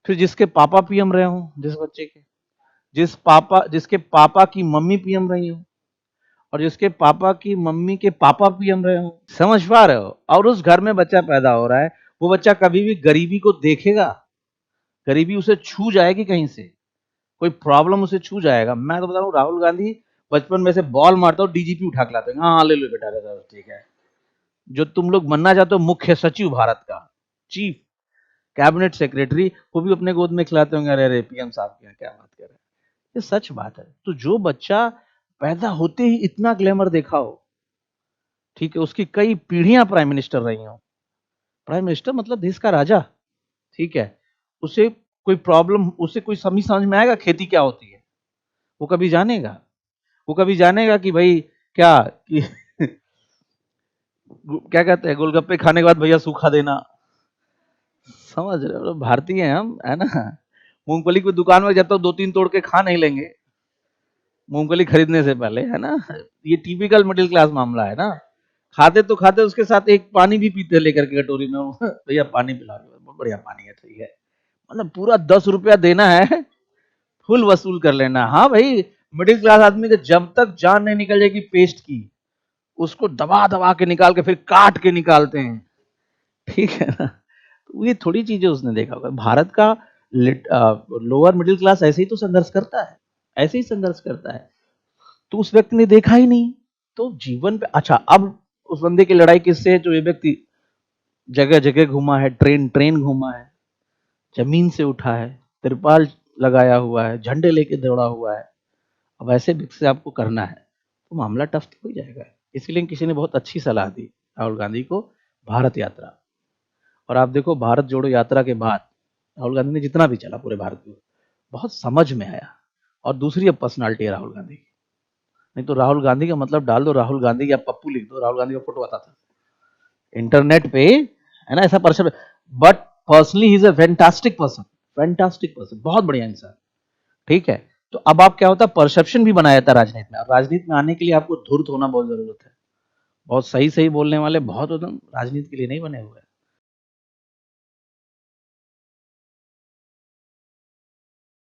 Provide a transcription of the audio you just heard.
फिर जिसके पापा पीएम रहे हो, जिस बच्चे के, जिसके पापा की मम्मी पीएम रही हो, और जिसके पापा की मम्मी के पापा पीएम रहे हो, समझ पा रहे हो? और उस घर में बच्चा पैदा हो रहा है, वो बच्चा कभी भी गरीबी को देखेगा? गरीबी उसे छू जाएगी कहीं से, कोई प्रॉब्लम उसे छू जाएगा। मैं तो बता रहा हूँ, राहुल गांधी बचपन में से बॉल मारता हो, डीजीपी उठा के लाते हैं, हाँ ले लो बेटा, ठीक है। जो तुम लोग बनना चाहते हो मुख्य सचिव भारत का, चीफ कैबिनेट सेक्रेटरी, वो भी अपने गोद में खिलाते होंगे, अरे अरे पीएम साहब क्या बात कर रहे हैं। ये सच बात है। तो जो बच्चा पैदा होते ही इतना ग्लैमर देखा हो, ठीक है, उसकी कई पीढ़ियां प्राइम मिनिस्टर रही हो, प्राइम मिनिस्टर मतलब देश का राजा, ठीक है, उसे कोई प्रॉब्लम, उसे कोई समझ में आएगा खेती क्या होती है? वो कभी जानेगा? वो कभी जानेगा कि भाई क्या कि क्या कहते हैं, गोलगप्पे खाने के बाद भैया सूखा देना? समझ रहे हो? भारतीय हैं हम, है ना। मूंगफली की दुकान में जब तक 2-3 तोड़ के खा नहीं लेंगे मूंगफली खरीदने से पहले, है ना। ये टिपिकल मिडिल क्लास मामला है ना। खाते तो खाते, उसके साथ एक पानी भी पीते लेकर के कटोरी में, भैया पानी पिला दो, बहुत बढ़िया पानी है, ठीक है। मतलब पूरा 10 रुपया देना है, फुल वसूल कर लेना। हाँ भाई, मिडिल क्लास आदमी के जब तक जान नहीं निकल जाएगी पेस्ट की, उसको दबा दबा के निकाल के फिर काट के निकालते हैं, ठीक है ना। तो ये थोड़ी चीजें उसने देखा होगा। भारत का लोअर मिडिल क्लास ऐसे ही तो संघर्ष करता है, ऐसे ही संघर्ष करता है। तो उस व्यक्ति ने देखा ही नहीं, तो जीवन पे अच्छा, अब उस बंदे की लड़ाई किससे है? जो ये व्यक्ति जगह जगह घूमा है, ट्रेन ट्रेन घूमा है, जमीन से उठा है, तिरपाल लगाया हुआ है, झंडे लेके दौड़ा हुआ है। अब ऐसे व्यक्ति से आपको करना है तो मामला टफ तो हो जाएगा। इसीलिए किसी ने बहुत अच्छी सलाह दी राहुल गांधी को, भारत यात्रा। और आप देखो, भारत जोड़ो यात्रा के बाद राहुल गांधी ने जितना भी चला पूरे भारत में, बहुत समझ में आया। और दूसरी अब पर्सनालिटी है राहुल गांधी की। नहीं तो राहुल गांधी का मतलब डाल दो, राहुल गांधी या पप्पू लिख दो, राहुल गांधी का फोटो आता था इंटरनेट पे, है ना, ऐसा perception. But personally he is a fantastic person, fantastic person, बहुत बढ़िया इंसान, ठीक है। तो अब आप क्या होता है, परसेप्शन भी बनाया जाता है राजनीति में। और राजनीति में आने के लिए आपको धूर्त होना बहुत जरूरत है। बहुत सही सही बोलने वाले बहुत एकदम राजनीति के लिए नहीं बने हुए।